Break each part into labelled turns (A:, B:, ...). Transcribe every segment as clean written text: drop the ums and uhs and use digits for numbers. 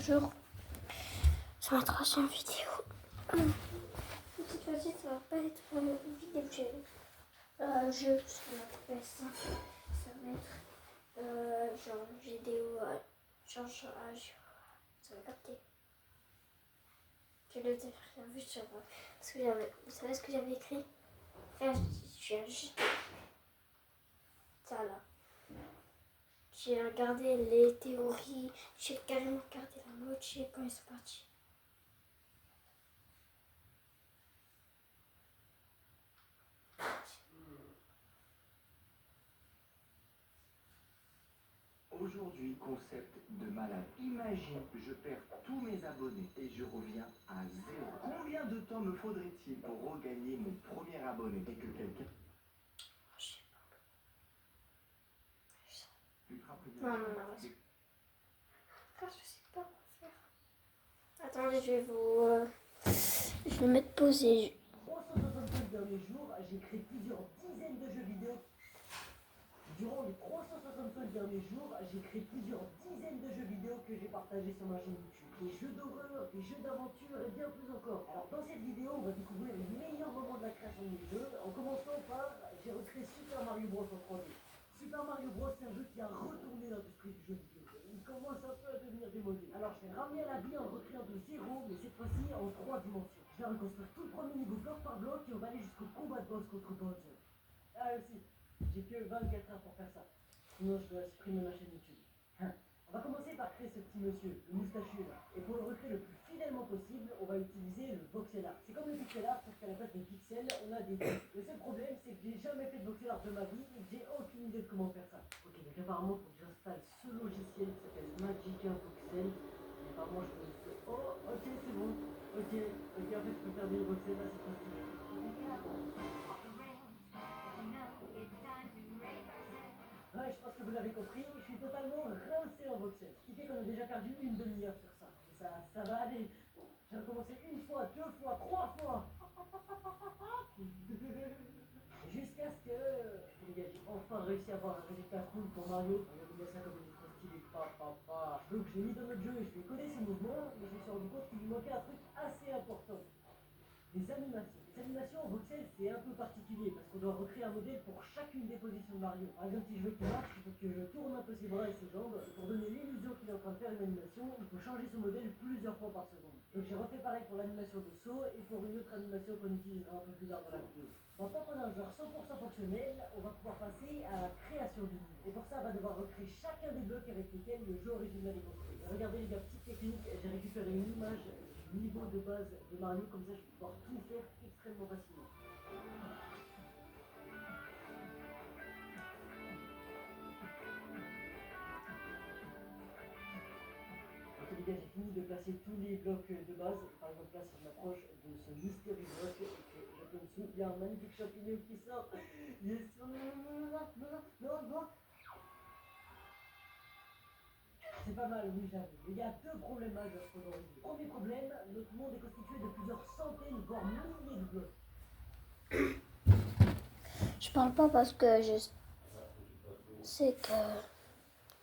A: bonjour. C'est ma troisième vidéo. Cette fois-ci, ça va pas être une vidéo jeu sur notre PS5. Ça va être genre vidéo ça va capter. Je l'ai rien vu sur parce que vous savez ce que j'avais écrit? Enfin, je viens juste ça là. J'ai regardé les théories, j'ai carrément regardé la moitié quand ils sont partis.
B: Aujourd'hui, concept de malade. Imagine, je perds tous mes abonnés et je reviens à zéro. Combien de temps me faudrait-il pour regagner mon premier abonné et que quelqu'un...
A: Non. Je sais pas quoi faire. Attendez, je vais mettre pausé.
C: 365 derniers jours, j'ai créé plusieurs dizaines de jeux vidéo. Durant les 365 derniers jours, j'ai créé plusieurs dizaines de jeux vidéo que j'ai partagés sur ma chaîne YouTube. Des jeux d'horreur, des jeux d'aventure et bien plus encore. Alors dans cette vidéo, on va découvrir les meilleurs moments de la création de mes jeux. En commençant par, j'ai recréé Super Mario Bros en 3D. Super Mario Bros, c'est un jeu qui a retourné l'industrie du jeu vidéo. Il commence un peu à devenir démodé. Alors je vais ramener à la vie en recréant de zéro, mais cette fois-ci en 3 dimensions. Je vais reconstruire tout le premier niveau bloc par bloc et on va aller jusqu'au combat de boss contre Bowser. Ah aussi, j'ai que 24 heures pour faire ça. Sinon je dois supprimer ma chaîne YouTube. On va commencer par créer ce petit monsieur, le moustachu là. Et pour le recréer le plus fidèlement possible, on va utiliser le voxel art. C'est comme le pixel art, sauf qu'à la place des pixels, on a des dots. Le seul problème, c'est que j'ai jamais fait de voxel art de ma vie et que j'ai aucune idée de comment faire ça. Ok, donc apparemment, il faut que j'installe ce logiciel qui s'appelle Magica Voxel. Et apparemment, je peux... Oh, ok, c'est bon. Ok, en fait, je peux faire des voxels là, c'est pas stylé. Ouais, je pense que vous l'avez compris, je suis totalement rincé en voxel. Ce qui fait qu'on a déjà perdu une demi-heure sur ça. Et ça va aller. J'ai recommencé une fois, deux fois, trois fois. Jusqu'à ce que j'ai enfin réussi à avoir un résultat cool pour Mario. Regardez ça comme il est trop stylé. Donc je l'ai mis dans notre jeu et je lui ai codé ses mouvements, mais je me suis rendu compte qu'il lui manquait un truc assez important. Les animations. Les animations en voxel, c'est un peu particulier parce qu'on doit recréer un modèle pour chacune des positions de Mario. Par exemple, si je veux qu'il marche, il faut que je tourne un peu ses bras et ses jambes. Et pour donner l'illusion qu'il est en train de faire une animation, il faut changer son modèle plusieurs fois par seconde. Donc j'ai refait pareil pour l'animation de saut et pour une autre animation qu'on utilisera un peu plus tard dans la vidéo. Maintenant qu'on a un genre 100% fonctionnel, on va pouvoir passer à la création du niveau. Et pour ça, on va devoir recréer chacun des blocs avec lesquels le jeu original est construit. Et regardez les gars, petite technique, j'ai récupéré une image du niveau de base de Mario, comme ça je vais pouvoir tout faire extrêmement facilement. Ok les gars, j'ai fini de placer tous les blocs de base. Par exemple là, si je m'approche de ce mystérieux bloc et que je peux dessous, il y a un magnifique champignon qui sort. Yes. Non. C'est pas mal, oui, j'avoue. Mais il y a deux problèmes majeurs dans le jeu. Premier problème, notre monde est constitué de plusieurs centaines, voire milliers de blocs.
A: Je parle pas parce que je sais que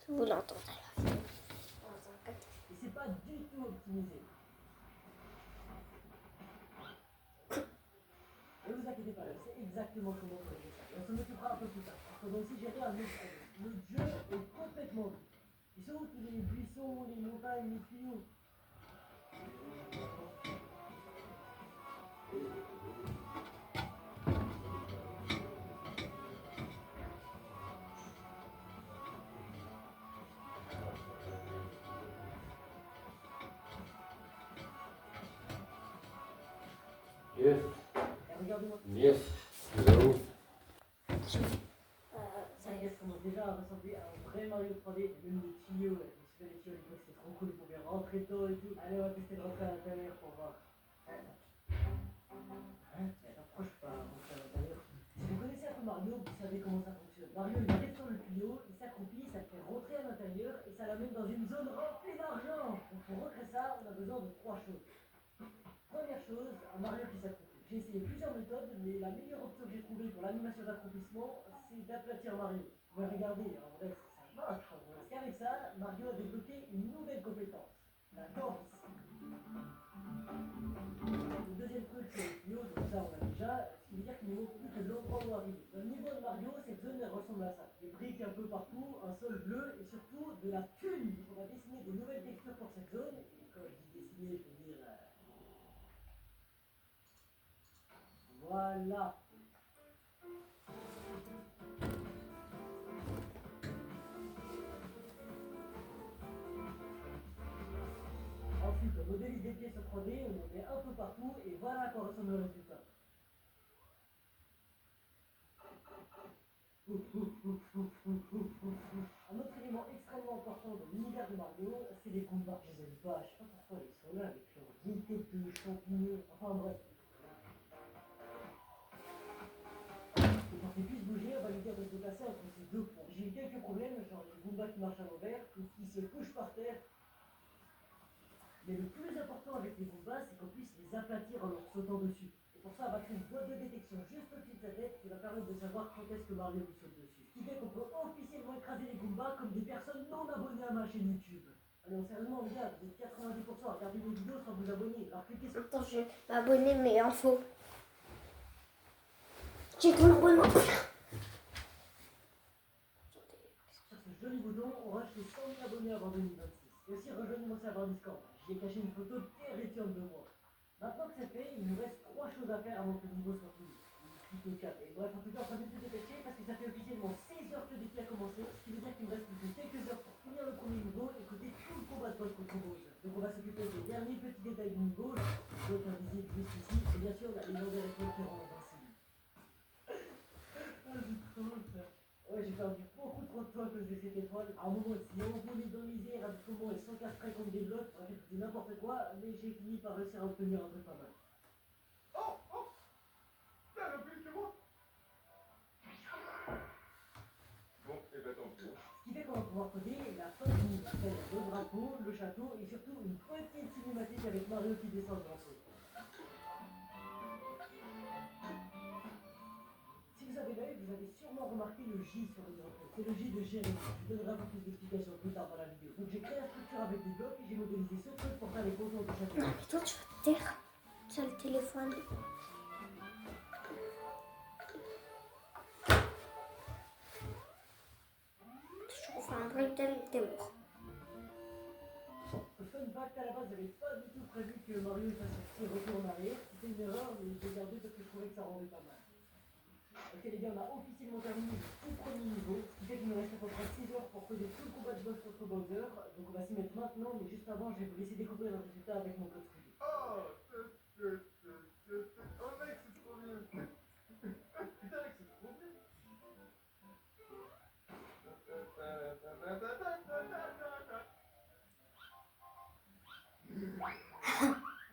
A: vous l'entendez.
C: Et c'est pas du tout optimisé. Ne vous inquiétez pas, je sais exactement comment corriger ça. Et on s'en occupera un peu plus tard. Parce qu'on doit aussi gérer un autre problème. Notre jeu est complètement vide. Ils sont où tous les buissons, les montagnes, les tuyaux?
D: Yes.
C: Et regardez-moi.
D: Yes. Hello.
C: Ça y est, je commence déjà à ressembler à un vrai Mario 3D. Et même les tuyaux, là, je me souviens des tuyaux à l'époque, c'était trop cool, on pouvait rentrer dedans et tout. Allez, on va tester de rentrer à l'intérieur pour voir. Mais attends, pourquoi je peux pas rentrer à l'intérieur? Si vous connaissez un peu Mario, vous savez comment ça fonctionne. Mario, il arrive sur le tuyau, il s'accroupit, ça le fait rentrer à l'intérieur et ça l'amène dans une zone remplie d'argent. Donc pour recréer ça, on a besoin de trois choses. Première chose, un Mario qui s'accroupit. J'ai essayé plusieurs méthodes, mais la meilleure option que j'ai trouvée pour l'animation d'accroupissement, c'est d'aplatir Mario. Vous pouvez regarder, en vrai, ça marche. Parce qu'avec ça, Mario a débloqué une nouvelle compétence, la danse. Voilà. Ensuite, on modélise des pièces en 3D, on en met un peu partout et voilà à quoi ressemble le résultat. Un autre élément extrêmement important dans l'univers de Mario, c'est les Goombas. Je les aime pas, je sais pas pourquoi ils sont là avec leurs vieilles têtes de champignons, enfin bref. Et pour qu'ils puissent bouger, on va lui dire de se déplacer entre ces deux points. J'ai eu quelques problèmes, genre les Goombas qui marchent à l'envers, ou qui se couchent par terre. Mais le plus important avec les Goombas, c'est qu'on puisse les aplatir en leur sautant dessus. Et pour ça, on va créer une boîte de détection juste au-dessus de sa tête qui va permettre de savoir quand est-ce que Mario lui saute dessus. Ce qui fait qu'on peut officiellement écraser les Goombas comme des personnes non abonnées à ma chaîne YouTube. Allez, sérieusement, les gars, vous êtes 90% à regarder mes vidéos sans vous abonner. Alors cliquez sur...
A: Attends, je vais m'abonner, mais info. J'ai ton abonnement.
C: Sur ce joli bouton, on va acheter 100 000 abonnés avant 2026. Et aussi rejoignez mon serveur Discord. J'y ai caché une photo terrifiante de moi. Maintenant que c'est fait, il nous reste 3 choses à faire avant que le niveau soit fini. Plutôt 4. Et bref, en tout cas, on va vite se dépêcher parce que ça fait officiellement 16 heures que le défi a commencé. Ce qui veut dire qu'il me reste plus que quelques heures pour finir le premier niveau et écouter tout le combat de boss contre Bowser. Donc on va s'occuper des derniers petits détails du niveau, donc invisible juste ici, et bien sûr la légendaire étoile qui rend invincible. Ah, j'ai trop peur. Ouais, j'ai perdu beaucoup trop de temps à cause de cette étoile. À un moment, si on voulait dans les airs avec comment et sans casse contre des blocs, on aurait fait n'importe quoi, mais j'ai fini par réussir à obtenir un truc pas mal.
B: Oh, oh, t'as le plus que moi. Bon, et ben tant pis.
C: Ce qui fait qu'on va pouvoir coder la fin du niveau. C'est-à-dire le drapeau, le château et surtout une petite cinématique avec Mario qui descend le drapeau. Si vous avez l'œil, vous avez sûrement remarqué le J sur le drapeau. C'est le J de Jérémy. Je donnerai un peu plus d'explications plus tard dans la vidéo. Donc j'ai créé la structure avec des blocs et j'ai modélisé ce truc pour faire les contours du château.
A: Non, mais toi, tu vas te taire. Tu as le téléphone. Je refais un break tel t'es mort.
C: Fun fact, à la base, j'avais pas du tout prévu que Mario fasse un petit retour en arrière. C'était une erreur, mais j'ai gardé parce que je trouvais que ça rendait pas mal. Ok les gars, on a officiellement terminé le tout premier niveau, ce qui fait qu'il nous reste à peu près 6 heures pour coder tout le combat de boss contre Bowser. Donc on va s'y mettre maintenant, mais juste avant, je vais vous laisser découvrir le résultat avec mon code studio.
B: Oh, oh mec, c'est trop bien. Putain, mec, c'est trop bien.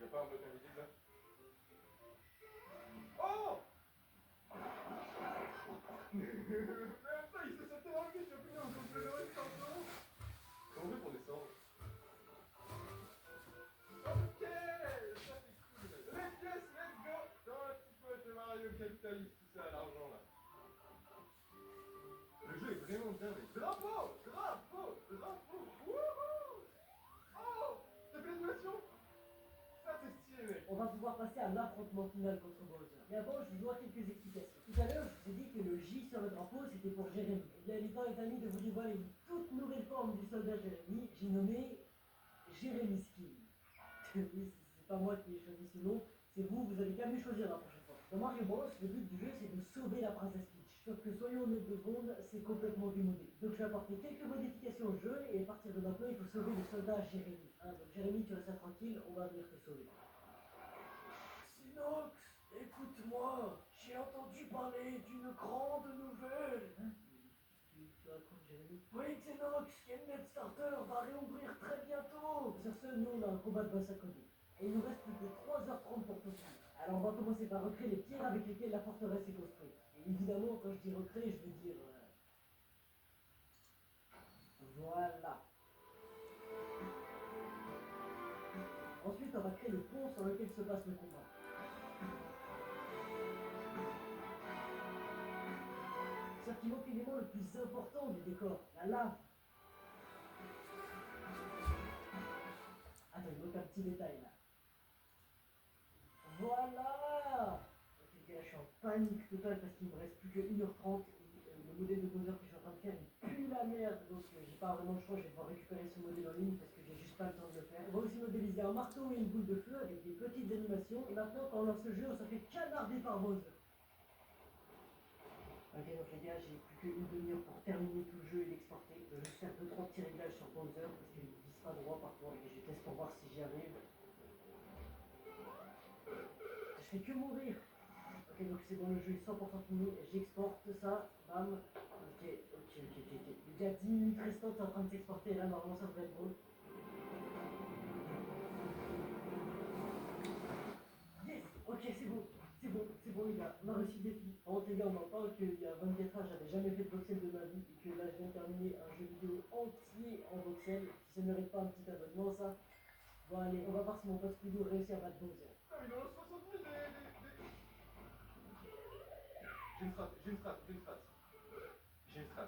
B: Y'a pas un bouton invisible là? Oh! Mais attends, il s'est sauté dans le vide, j'ai plus donc je le reste en dessous. Comment on fait pour descendre? Ok, ça c'est cool. Let's go! Dans un petit peu de Mario capitaliste, tout ça, l'argent là. Le jeu est vraiment bien, mais drapeau! Drapeau! Drapeau! Wouhou! Oh! T'as fait l'animation? Ça c'est stylé, mec!
C: On va pouvoir passer à l'affrontement final contre Bowser. Mais avant, je vous dois quelques explications. Tout à l'heure, je vous ai dit que le J sur le drapeau, c'était pour Jérémy. Et bien, il est ami de vous dévoiler une toute nouvelle forme du soldat Jérémy. J'ai nommé Jérémy Skin. Oui, c'est pas moi qui ai choisi ce nom, c'est vous, vous avez qu'à mieux choisir la prochaine fois. Dans Mario Bros, le but du jeu, c'est de sauver la princesse Peach. Sauf que soyons honnêtes 2 secondes, c'est complètement démodé. Donc je vais apporter quelques modifications au jeu, et à partir de maintenant, il faut sauver le soldat Jérémy. Hein, donc Jérémy, tu restes tranquille, on va venir te sauver. Sinox, écoute-moi, j'ai entendu parler d'une grande nouvelle. Hein? Tu racontes, Jérémy? Oui, Xenox, Skynet Starter va réouvrir très bientôt. Sur ce, nous, on a un combat de boss à coder. Et il nous reste plus que 3h30 pour tout finir. Alors on va commencer par recréer les pierres avec lesquelles la forteresse est construite. Et évidemment, quand je dis recréer, je veux dire... Voilà. Ensuite, on va créer le pont sur lequel se passe le combat. Sauf qu'il manque l'élément le plus important du décor, la lave. Attends, il manque un petit détail là. Voilà. Ok, là, je suis en panique totale parce qu'il me reste plus que 1h30 et le modèle de Bowser que je suis en train de faire, il pue la merde. Donc j'ai pas vraiment le choix, je vais devoir récupérer ce modèle en ligne parce que j'ai juste pas le temps de le faire. On va aussi modéliser un marteau et une boule de feu avec des petites animations. Et maintenant, quand on lance le jeu, on se fait canarder par Bowser. Ok, donc les gars, j'ai plus qu'une demi-heure pour terminer tout le jeu et l'exporter. Je vais juste faire 2-3 petits réglages sur Bowser parce qu'il ne vise pas droit parfois et je teste pour voir si j'y arrive. Je fais que mourir. Ok, donc c'est bon, le jeu est 100% fini. J'exporte ça, bam. Ok. Il y a 10 minutes restantes en train de s'exporter. Là, normalement, ça devrait être bon. Yes. Ok, c'est bon, les gars. On a réussi le défi. Par contre, les gars, on en parle qu'il y a 24 heures, j'avais jamais fait de voxel de ma vie et que là, je viens de terminer un jeu vidéo entier en voxel. Si ça ne mérite pas un petit abonnement, ça. Bon, allez, on va voir si mon pote Squidou réussit à battre Bowser.
E: J'ai une strat, regarde. J'ai une strat,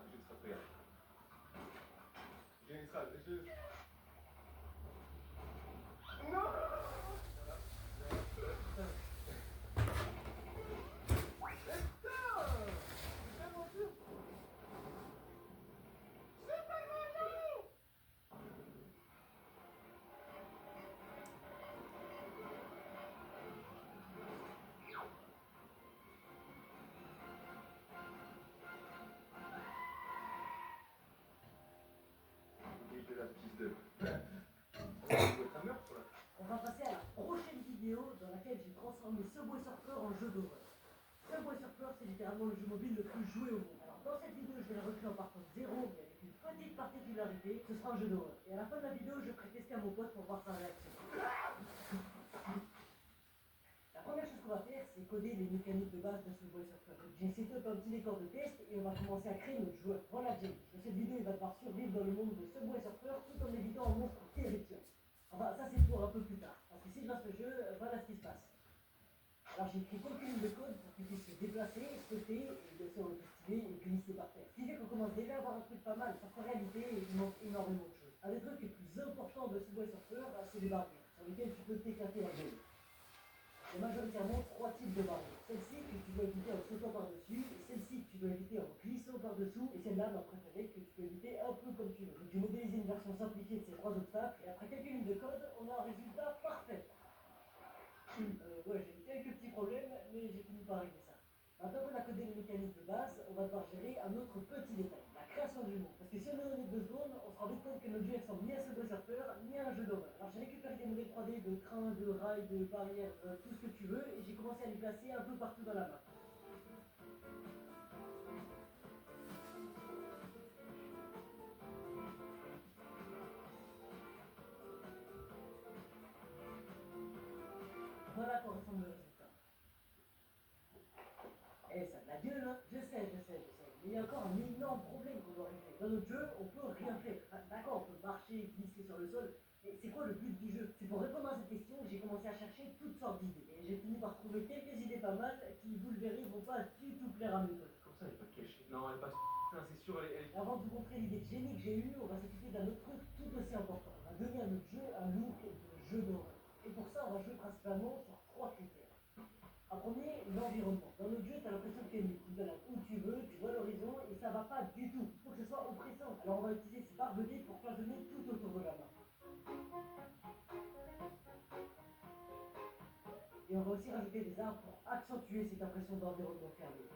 E: de la piste de...
C: On va passer à la prochaine vidéo dans laquelle j'ai transformé Subway Surfer en jeu d'horreur. Subway Surfer, c'est littéralement le jeu mobile le plus joué au monde. Alors dans cette vidéo, je vais la recréer en partant de zéro, mais avec une petite particularité, ce sera un jeu d'horreur. Et à la fin de la vidéo, je ferai tester à mon pote pour voir sa réaction. La première chose qu'on va faire, c'est coder les mécaniques de base de Subway Surfer. J'ai setup un petit décor de test et on va commencer à créer notre joueur. Voilà James. Dans cette vidéo, il va devoir survivre dans le monde de Subway Surfer tout en évitant un monstre terrifiant. Enfin, ça c'est pour un peu plus tard. Parce que si je lance le jeu, voilà ce qui se passe. Alors j'ai écrit quelques lignes de code pour qu'il puisse se déplacer, sauter, et bien sûr le festiver et glisser par terre. Ce qui fait qu'on commence déjà à avoir un truc pas mal, parce qu'en réalité, il manque énormément de choses. Un des trucs les plus importants de Subway Surfer, c'est les barrières, sur lesquelles tu peux t'éclater la gueule. Il y a majoritairement 3 types de barrières. Celle-ci que tu dois éviter en sautant par-dessus, et celle-ci que tu dois éviter en glissant par-dessous, et celle-là, ma préférée, que tu peux éviter un peu comme tu veux. Donc j'ai modélisé une version simplifiée de ces 3 obstacles, et après quelques lignes de code, on a un résultat parfait. Ouais, j'ai eu quelques petits problèmes, mais j'ai fini par régler ça. Maintenant qu'on a codé les mécaniques de base, on va devoir gérer un autre petit détail, la création du monde. Parce que si on est honnête 2 secondes, on se rend vite compte que notre jeu ressemble ni à Subway Surfer, ni à un jeu d'horreur. Alors j'ai récupéré des modèles 3D de trains, de rails, de barrières, tout ce que tu veux, et j'ai commencé à les placer un peu partout dans la map. Voilà pour ressemble le résultat. Et ça de la gueule, hein. Je sais. Mais il y a encore un énorme problème qu'on doit régler. Dans notre jeu, on peut rien faire. Enfin, d'accord, on peut marcher, glisser sur le sol, mais c'est quoi le but du jeu? C'est pour répondre à cette question que j'ai commencé à chercher toutes sortes d'idées. Et j'ai fini par trouver quelques idées pas mal qui, vous le verrez, vont pas du tout plaire à mes potes.
E: Comme ça, elle est pas cachée. Non, elle est pas... Putain, c'est sûr, elle est...
C: Avant de vous montrer l'idée de génie que j'ai eue, on va s'occuper d'un autre truc tout aussi important. On va donner à notre jeu un look de jeu d'horreur. Et pour ça, on va jouer principalement sur 3 critères. Un premier, l'environnement. Dans notre jeu, tu as l'impression que tu es nu. Tu te balades où tu veux, tu vois l'horizon et ça va pas du tout. Il faut que ce soit oppressant. Alors on va utiliser ces barres de dés pour cloisonner tout autour de la map. Et on va aussi rajouter des arbres pour accentuer cette impression d'environnement fermé.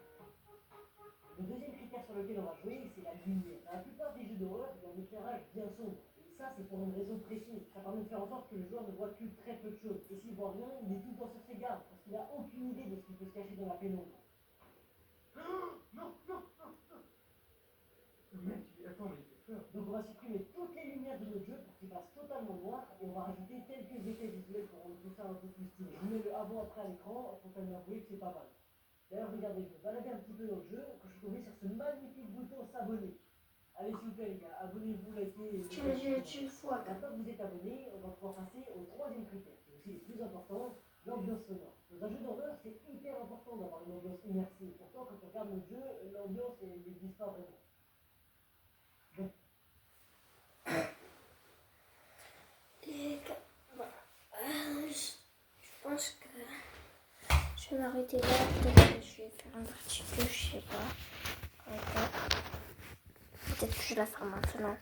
C: Le deuxième critère sur lequel on va jouer, c'est la lumière. Dans la plupart des jeux d'horreur, il y a un éclairage bien sombre. Et ça, c'est pour une raison précise. Ça permet de faire en sorte que le joueur ne voit que très peu de choses. Et s'il voit rien, il est tout le temps sur ses gardes, parce qu'il n'a aucune idée de ce qui peut se cacher dans la pénombre.
E: Non. Mec, attends, mais il fait peur.
C: Donc on va supprimer toutes les lumières de notre jeu pour qu'il fasse totalement noir, et on va rajouter quelques effets visuels pour rendre tout ça un peu plus stylé. Je vous mets le avant-après à l'écran, faut quand même avouer que c'est pas mal. D'ailleurs, regardez, je me baladais un petit peu dans le jeu, quand je suis tombé sur ce magnifique bouton s'abonner. Allez, s'il vous plaît, les gars, abonnez-vous, likez.
A: Tu le jeu une fois.
C: Maintenant que vous êtes abonné, on va pouvoir passer au troisième critère, qui est aussi le plus important, l'ambiance sonore. Dans un jeu d'horreur, c'est hyper important d'avoir une ambiance immersive. Pourtant, quand on regarde notre jeu, l'ambiance n'existe pas vraiment. Donc,
A: Les gars, voilà. Je pense que je vais m'arrêter là. Peut-être que je vais faire un partie 2, je sais pas. Peut-être que je la ferai maintenant.